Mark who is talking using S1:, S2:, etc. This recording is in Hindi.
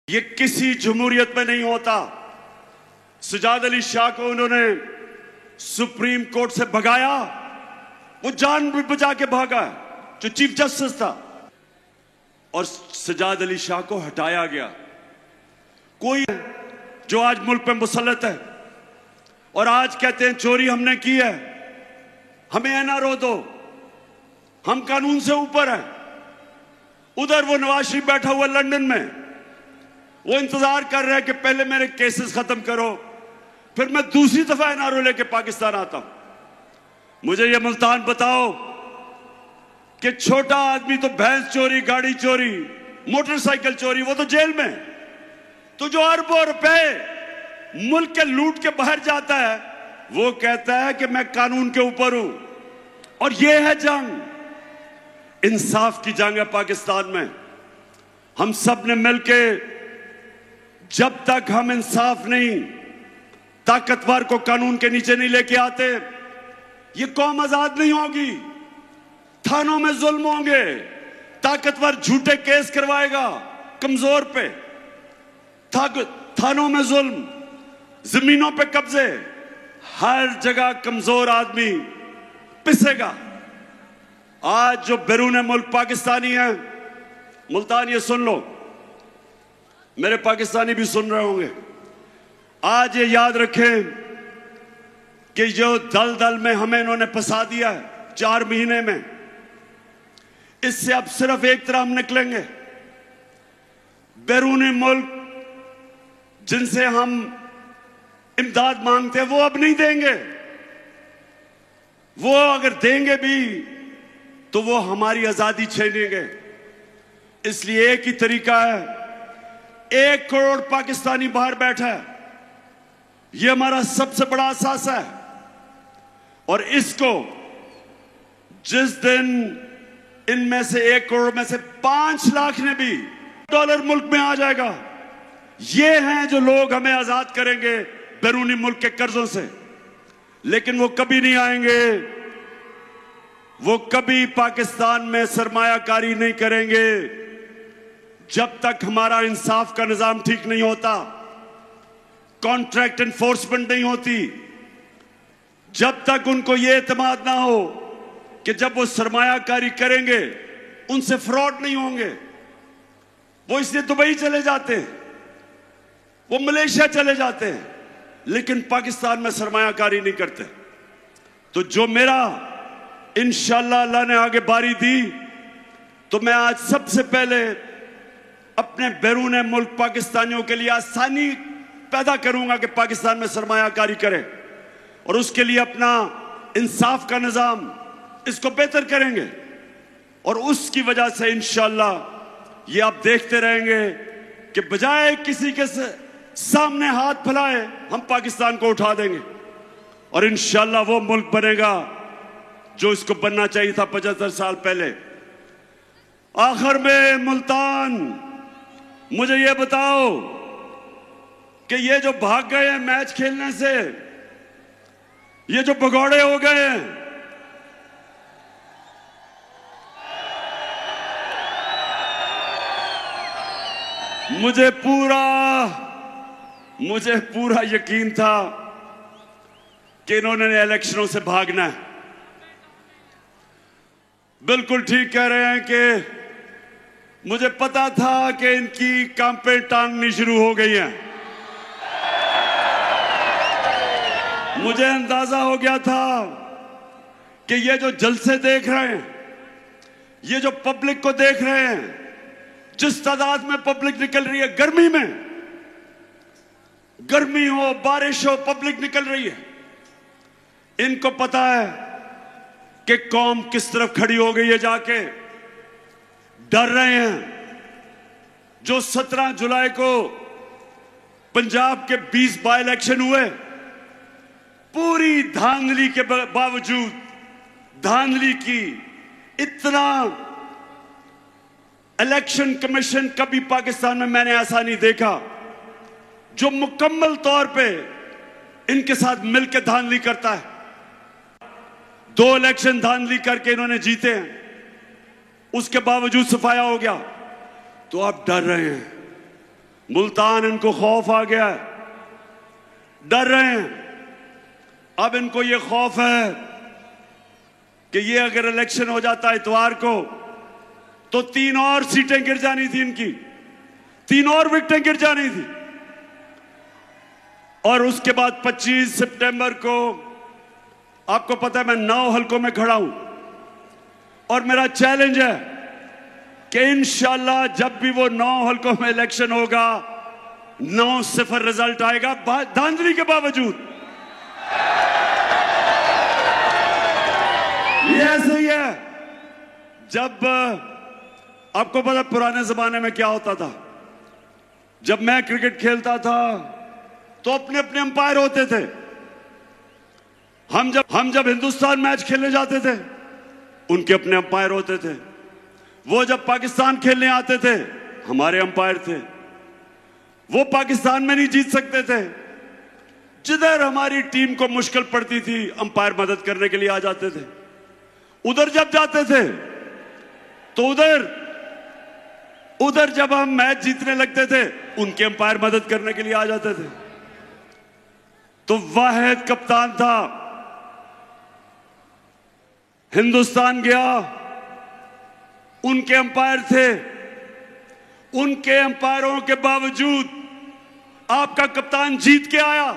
S1: ये किसी जमहूरियत में नहीं होता। सजाद अली शाह को उन्होंने सुप्रीम कोर्ट से भगाया, वो जान भी बचा के भागा, जो चीफ जस्टिस था, और सजाद अली शाह को हटाया गया। कोई जो आज मुल्क पे मुसल्लत है और आज कहते हैं चोरी हमने की है, हमें एनआरओ दो, हम कानून से ऊपर हैं। उधर वो नवाज शरीफ बैठा हुआ लंदन में, वो इंतजार कर रहा है कि पहले मेरे केसेस खत्म करो, फिर मैं दूसरी दफा एनआरओ लेके पाकिस्तान आता हूं। मुझे ये मुल्तान बताओ कि छोटा आदमी तो भैंस चोरी, गाड़ी चोरी, मोटरसाइकिल चोरी, वो तो जेल में। तो जो अरबों रुपए मुल्क के लूट के बाहर जाता है, वो कहता है कि मैं कानून के ऊपर हूं। और ये है जंग, इंसाफ की जंग है पाकिस्तान में। हम सब ने मिलके, जब तक हम इंसाफ नहीं, ताकतवर को कानून के नीचे नहीं लेके आते, ये कौम आजाद नहीं होगी। थानों में जुल्म होंगे, ताकतवर झूठे केस करवाएगा कमजोर पे, थानों में जुल्म, जमीनों पे कब्जे, हर जगह कमजोर आदमी पिसेगा। आज जो बैरून मुल्क पाकिस्तानी है, मुल्तान ये सुन लो, मेरे पाकिस्तानी भी सुन रहे होंगे, आज ये याद रखें कि जो दलदल में हमें इन्होंने फंसा दिया है 4 महीने में, इससे अब सिर्फ एक तरह हम निकलेंगे। बैरूनी मुल्क जिनसे हम इमदाद मांगते हैं, वो अब नहीं देंगे। वो अगर देंगे भी तो वो हमारी आजादी छीनेंगे। इसलिए एक ही तरीका है, 1 करोड़ पाकिस्तानी बाहर बैठा है, यह हमारा सबसे बड़ा असासा है। और इसको जिस दिन इनमें से 1 करोड़ में से 5 लाख ने भी डॉलर मुल्क में आ जाएगा, ये हैं जो लोग हमें आजाद करेंगे बैरूनी मुल्क के कर्जों से। लेकिन वो कभी नहीं आएंगे, वो कभी पाकिस्तान में सरमायाकारी नहीं करेंगे जब तक हमारा इंसाफ का निजाम ठीक नहीं होता, कॉन्ट्रैक्ट एनफोर्समेंट नहीं होती, जब तक उनको ये एतमाद ना हो कि जब वो सरमायाकारी करेंगे उनसे फ्रॉड नहीं होंगे। वो इसलिए दुबई चले जाते हैं, वो मलेशिया चले जाते हैं, लेकिन पाकिस्तान में सरमायाकारी नहीं करते। तो जो मेरा इंशाअल्लाह अल्लाह ने आगे बारी दी, तो मैं आज सबसे पहले अपने बैरून मुल्क पाकिस्तानियों के लिए आसानी पैदा करूंगा कि पाकिस्तान में सरमायाकारी करें, और उसके लिए अपना इंसाफ का निजाम, इसको बेहतर करेंगे। और उसकी वजह से इंशाअल्लाह ये आप देखते रहेंगे कि बजाय किसी के सामने हाथ फैलाए, हम पाकिस्तान को उठा देंगे और इंशाअल्लाह वो मुल्क बनेगा जो इसको बनना चाहिए था 75 साल पहले। आखिर में मुल्तान, मुझे ये बताओ कि ये जो भाग गए हैं मैच खेलने से, ये जो भगौड़े हो गए हैं, मुझे पूरा यकीन था कि इन्होंने इलेक्शनों से भागना है। बिल्कुल ठीक कह रहे हैं कि मुझे पता था कि इनकी कांपें टांगनी शुरू हो गई हैं। मुझे अंदाजा हो गया था कि ये जो जलसे देख रहे हैं, ये जो पब्लिक को देख रहे हैं, जिस तादाद में पब्लिक निकल रही है, गर्मी में, गर्मी हो बारिश हो, पब्लिक निकल रही है, इनको पता है कि कौम किस तरफ खड़ी हो गई है। जाके डर रहे हैं। जो 17 जुलाई को पंजाब के 20 बाई इलेक्शन हुए, पूरी धांधली के बावजूद, धांधली की, इतना इलेक्शन कमीशन कभी पाकिस्तान में मैंने ऐसा नहीं देखा जो मुकम्मल तौर पे इनके साथ मिलकर धांधली करता है। 2 इलेक्शन धांधली करके इन्होंने जीते हैं, उसके बावजूद सफाया हो गया। तो आप डर रहे हैं, मुल्तान इनको खौफ आ गया है, डर रहे हैं। अब इनको ये खौफ है कि ये अगर इलेक्शन हो जाता है इतवार को तो 3 और सीटें गिर जानी थी, इनकी 3 और विकेटें गिर जानी थी। और उसके बाद 25 सितंबर को आपको पता है मैं 9 हलकों में खड़ा हूं और मेरा चैलेंज है कि इंशाल्लाह जब भी वो 9 हलकों में इलेक्शन होगा 9-0 रिजल्ट आएगा, धांधली के बावजूद। ये ऐसे ही है। जब आपको पता पुराने जमाने में क्या होता था, जब मैं क्रिकेट खेलता था तो अपने अपने अंपायर होते थे। हम जब हिंदुस्तान मैच खेलने जाते थे उनके अपने अंपायर होते थे। वो जब पाकिस्तान खेलने आते थे हमारे अंपायर थे। वो पाकिस्तान में नहीं जीत सकते थे, जिधर हमारी टीम को मुश्किल पड़ती थी अंपायर मदद करने के लिए आ जाते थे। उधर जब जाते थे तो उधर जब हम मैच जीतने लगते थे उनके अंपायर मदद करने के लिए आ जाते थे। तो वाहिद कप्तान था, हिंदुस्तान गया, उनके अंपायर थे। उनके अंपायरों के बावजूद आपका कप्तान जीत के आया।